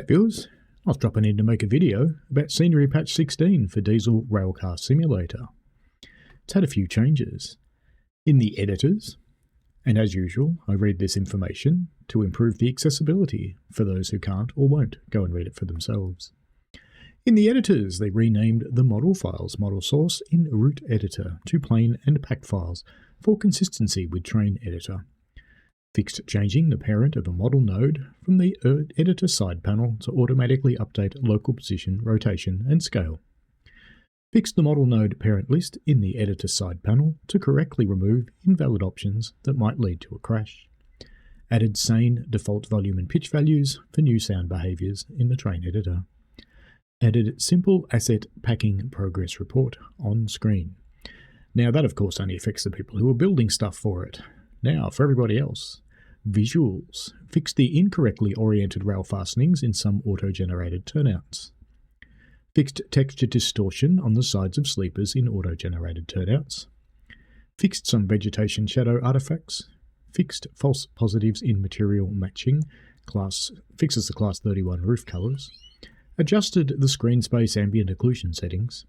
viewers, I was dropping in to make a video about Scenery Patch 16 for Diesel Railcar Simulator. It's had a few changes in the editors, and as usual I read this information to improve the accessibility for those who can't or won't go and read it for themselves. In the editors, they renamed the model files model source in root editor to plain and packed files for consistency with train editor. Fixed changing the parent of a model node from the editor side panel to automatically update local position, rotation, and scale. Fixed the model node parent list in the editor side panel to correctly remove invalid options that might lead to a crash. Added sane default volume and pitch values for new sound behaviors in the train editor. Added simple asset packing progress report on screen. Now that of course only affects the people who are building stuff for it. Now for everybody else. Visuals. Fixed the incorrectly oriented rail fastenings in some auto-generated turnouts. Fixed texture distortion on the sides of sleepers in auto-generated turnouts. Fixed some vegetation shadow artifacts. Fixed false positives in material matching. Fixes the class 31 roof colours. Adjusted the screen space ambient occlusion settings.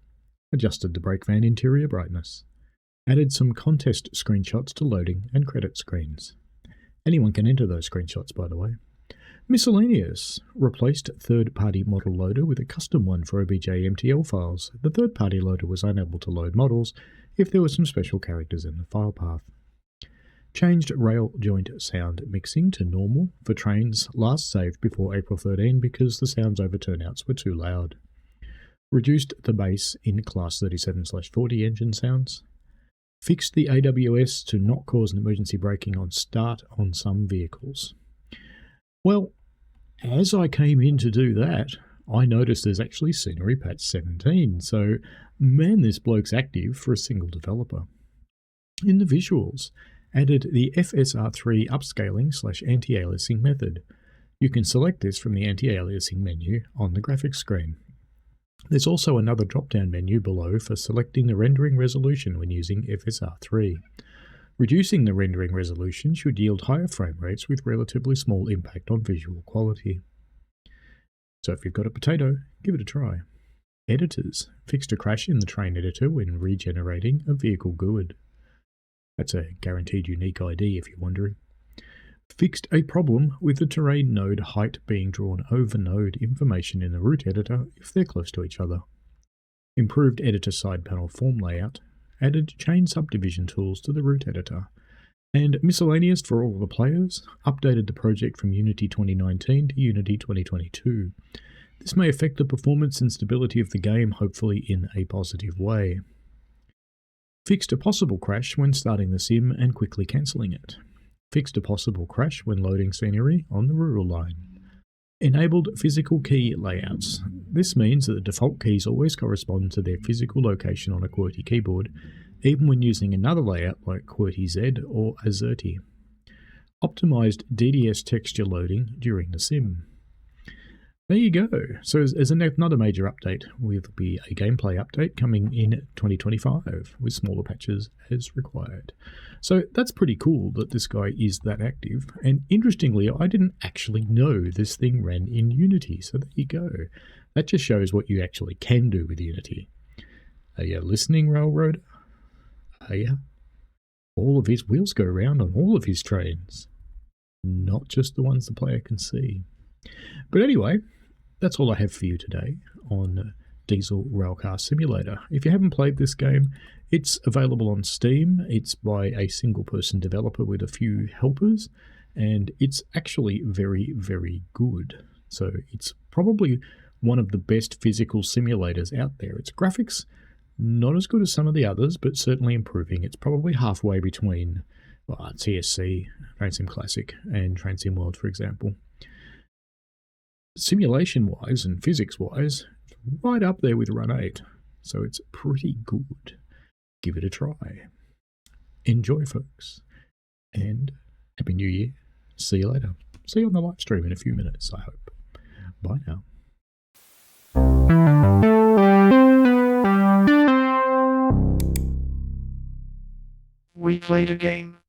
Adjusted the brake van interior brightness. Added some contest screenshots to loading and credit screens. Anyone can enter those screenshots, by the way. Miscellaneous. Replaced third-party model loader with a custom one for OBJ/MTL files. The third-party loader was unable to load models if there were some special characters in the file path. Changed rail joint sound mixing to normal for trains last saved before April 13 because the sounds over turnouts were too loud. Reduced the bass in class 37/40 engine sounds. Fixed the AWS to not cause an emergency braking on start on some vehicles. Well, as I came in to do that, I noticed there's actually Scenery Patch 17, so man, this bloke's active for a single developer. In the visuals, added the FSR3 upscaling/anti-aliasing method. You can select this from the anti-aliasing menu on the graphics screen. There's also another drop-down menu below for selecting the rendering resolution when using FSR3. Reducing the rendering resolution should yield higher frame rates with relatively small impact on visual quality. So if you've got a potato, give it a try. Editors. Fixed a crash in the train editor when regenerating a vehicle GUID. That's a guaranteed unique ID if you're wondering. Fixed a problem with the terrain node height being drawn over node information in the root editor if they're close to each other. Improved editor side panel form layout. Added chain subdivision tools to the root editor. And miscellaneous for all of the players. Updated the project from Unity 2019 to Unity 2022. This may affect the performance and stability of the game, hopefully in a positive way. Fixed a possible crash when starting the sim and quickly cancelling it. Fixed a possible crash when loading scenery on the rural line. Enabled physical key layouts. This means that the default keys always correspond to their physical location on a QWERTY keyboard, even when using another layout like QWERTY-Z or AZERTY. Optimized DRS texture loading during the sim. There you go. So as another major update, will be a gameplay update coming in 2025 with smaller patches as required. So that's pretty cool that this guy is that active. And interestingly, I didn't actually know this thing ran in Unity. So there you go. That just shows what you actually can do with Unity. Are you listening, Railroader? Are you? All of his wheels go round on all of his trains. Not just the ones the player can see. But anyway, that's all I have for you today on Diesel Railcar Simulator. If you haven't played this game, it's available on Steam. It's by a single-person developer with a few helpers, and it's actually very, very good. So it's probably one of the best physical simulators out there. Its graphics, not as good as some of the others, but certainly improving. It's probably halfway between TSC, Train Sim Classic, and Train Sim World, for example. Simulation-wise and physics-wise, right up there with Run 8. So it's pretty good. Give it a try. Enjoy, folks. And Happy New Year. See you later. See you on the live stream in a few minutes, I hope. Bye now. We played a game.